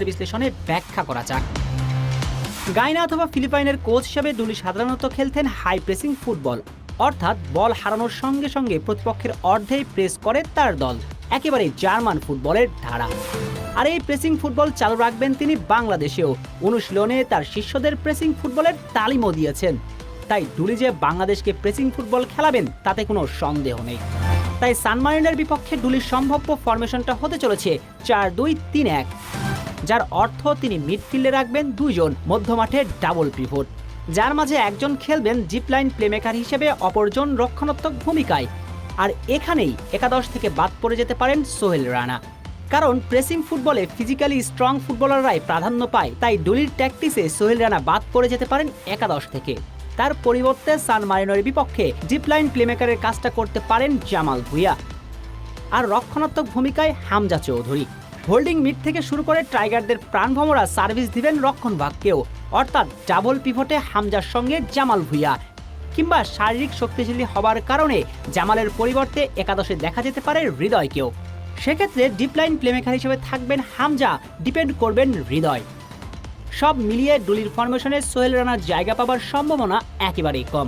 বিশ্লেষণে ব্যাখ্যা করা যাক। গায়না অথবা ফিলিপাইনের কোচ হিসেবে ডুলি সাধারণত খেলতেন হাই প্রেসিং ফুটবল, অর্থাৎ বল হারানোর সঙ্গে সঙ্গে প্রতিপক্ষের অর্ধেই প্রেস করে তার দল, একেবারে জার্মান ফুটবলের ধারা। আর এই প্রেসিং ফুটবল চালু রাখবেন তিনি বাংলাদেশেও। অনুশীলনে তার শিষ্যদের প্রেসিং ফুটবলের তালিমও দিয়েছেন। তাই ডুলি যে বাংলাদেশকে প্রেসিং ফুটবল খেলাবেন তাতে কোনো সন্দেহ নেই। তাই সান মারিনোর বিপক্ষে ডুলির সম্ভাব্য ফরমেশনটা হতে চলেছে 4-2-3-1, যার অর্থ তিনি মিডফিল্ডে রাখবেন দুইজন, মধ্যমাঠে ডাবল পিভট, যার মাঝে একজন খেলবেন জিপলাইন প্লেমেকার হিসেবে, অপরজন রক্ষণাত্মক ভূমিকায়। আর এখানেই একাদশ থেকে বাদ পড়ে যেতে পারেন সোহেল রানা, কারণ প্রেসিং ফুটবলে ফিজিক্যালি স্ট্রং ফুটবলাররাই প্রাধান্য পায়। তাই ডুলির ট্যাকটিসে সোহেল রানা বাদ পড়ে যেতে পারেন একাদশ থেকে। তার পরিবর্তে সান মারিনোর বিপক্ষে জিপলাইন প্লেমেকারের কাজটা করতে পারেন জামাল ভুঁইয়া, আর রক্ষণাত্মক ভূমিকায় হামজা চৌধুরী। হোল্ডিং মিড থেকে শুরু করে টাইগারদের প্রাণভমরা সার্ভিস দিবেন রক্ষণভাগকেও, অর্থাৎ ডাবল পিভটে হামজার সঙ্গে জামাল ভুঁইয়া, কিংবা শারীরিক শক্তিশালী হবার কারণে জামালের পরিবর্তে একাদশে দেখা যেতে পারে হৃদয়কেও। সেক্ষেত্রে ডিপলাইন প্লেমেকার হিসেবে থাকবেন হামজা, ডিপেন্ড করবেন হৃদয়। সব মিলিয়ে ডুলির ফরমেশনে সোহেল রানার জায়গা পাবার সম্ভাবনা একেবারেই কম।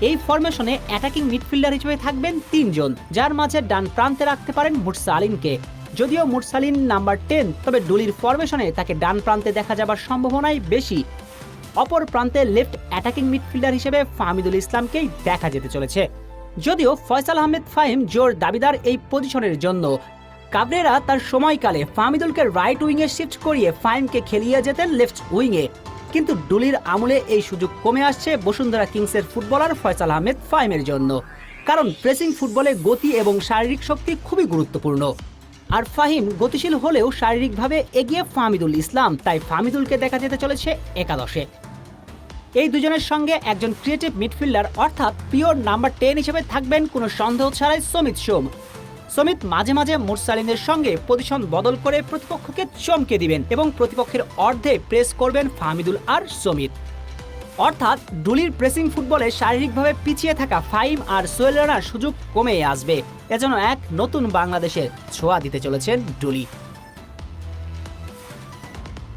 এই ফরমেশনে অ্যাটাকিং মিডফিল্ডার হিসেবে থাকবেন তিনজন, যার মাঝে ডান প্রান্তে রাখতে পারেন মুরসালিনকে। যদিও মুরসালিন নাম্বার 10, তবে ডুলির ফরমেশনে তাকে ডান প্রান্তে দেখা যাবার সম্ভাবনাই বেশি। অপর প্রান্তে লেফট অ্যাটাকিং মিডফিল্ডার হিসেবে ফাহমিদুল ইসলামকেই দেখা যেতে চলেছে। যদিও ফয়সাল আহমেদ ফাহিম জোর দাবিদার এই পজিশনের জন্য। কাবরেরা তার সময়কালে ফাহমিদুলকে রাইট উইংয়ে শিফট করিয়ে ফাহিমকে খেলিয়ে যেতেন লেফট উইংয়ে, কিন্তু ডুলির আমলে এই সুযোগ কমে আসছে বসুন্ধরা কিংসের ফুটবলার ফয়সাল আহমেদ ফাহিমের জন্য। কারণ প্রেসিং ফুটবলে গতি এবং শারীরিক শক্তি খুবই গুরুত্বপূর্ণ। আর ফাহিম গতিশীল হলেও শারীরিকভাবে এগিয়ে ফাহমিদুল ইসলাম, তাই ফাহমিদুলকে দেখা যেতে চলেছে একাদশে। এই দুজনের সঙ্গে একজন ক্রিয়েটিভ মিডফিল্ডার অর্থাৎ পিওর নাম্বার 10 হিসেবে থাকবেন কোনো সন্দেহ ছাড়াই সমিত সোম। সমিত মাঝে মাঝে মুরসালিনের সঙ্গে পজিশন বদল করে প্রতিপক্ষকে চমকে দিবেন এবং প্রতিপক্ষের অর্ধে প্রেস করবেন ফাহমিদুল আর সমিত। অর্থাৎ ডুলির প্রেসিং ফুটবলে শারীরিকভাবে পিছিয়ে থাকা ফাহিম আর সোহেল রানার সুযোগ কমে আসবে। এজন্য এক নতুন বাংলাদেশের ছোঁয়া দিতে চলেছেন ডুলি।